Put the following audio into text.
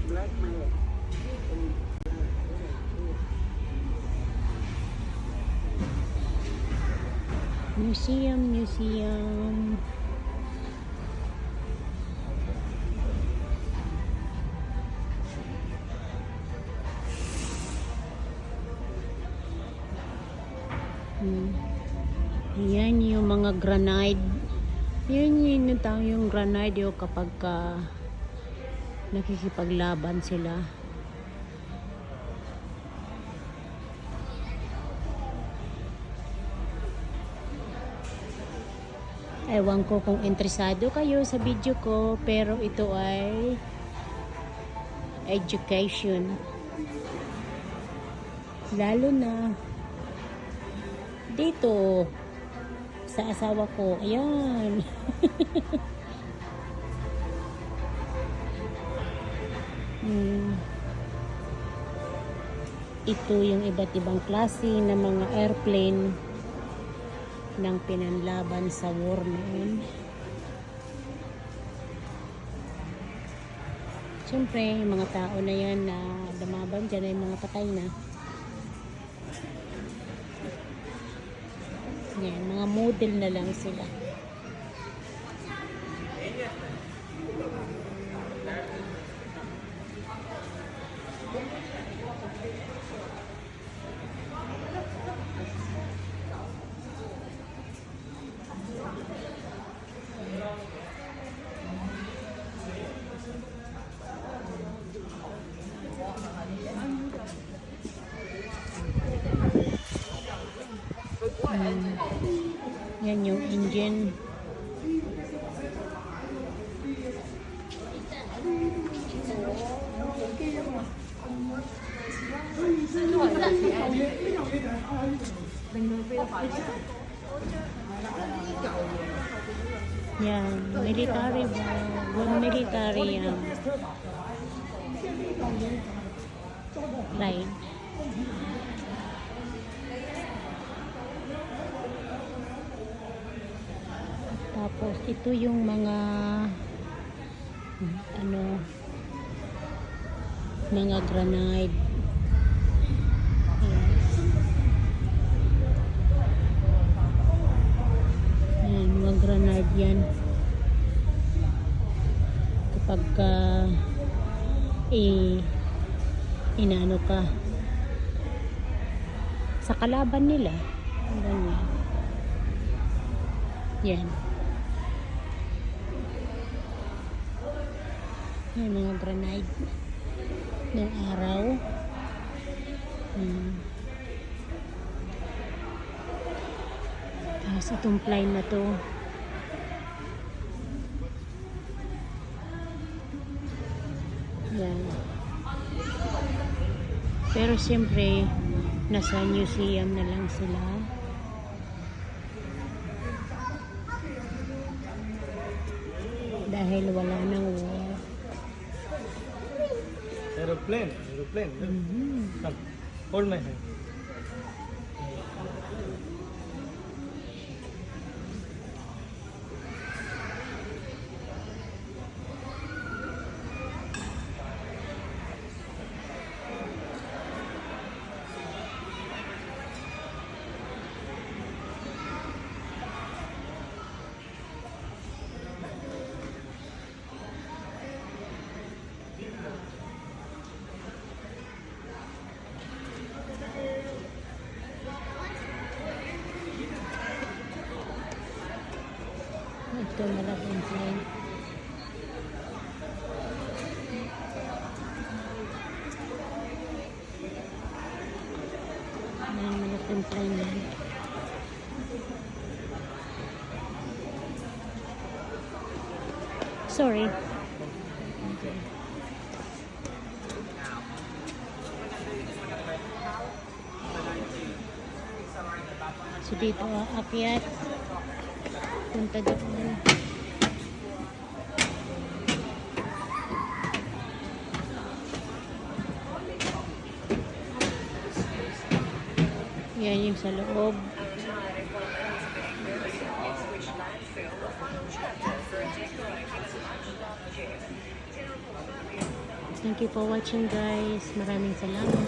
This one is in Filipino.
Museum. Ayan yung mga granite. Yan yung yung granite yung kapag nakikipaglaban sila. Ewan ko kung interesado kayo sa video ko, pero ito ay education. Lalo na dito sa asawa ko. Ayan. Ito yung iba't ibang klase ng mga airplane ng pinanlaban sa war noon. Siyempre, yung mga tao na yan na lumaban dyan ay mga patay na. Yan, mga model na lang sila. Yan yung engine. Yan, military ba? Military yan. Right. Tapos ito yung mga mga granite. Ayan, mga granite yan. Kapag inaano ka sa kalaban nila, ganyan. Yan. Yan mga granite ng araw. Tapos itong plane na to, yan. Pero siyempre nasa museum na lang sila. Dahil wala nang war. Aeroplane. Come, hold my hand. Ito malaking plane. Ayan, malaking plane yan. Sorry. So dito aakyat. Punta doon. Yan yung sa loob. Yung Thank you for watching guys. Maraming salamat.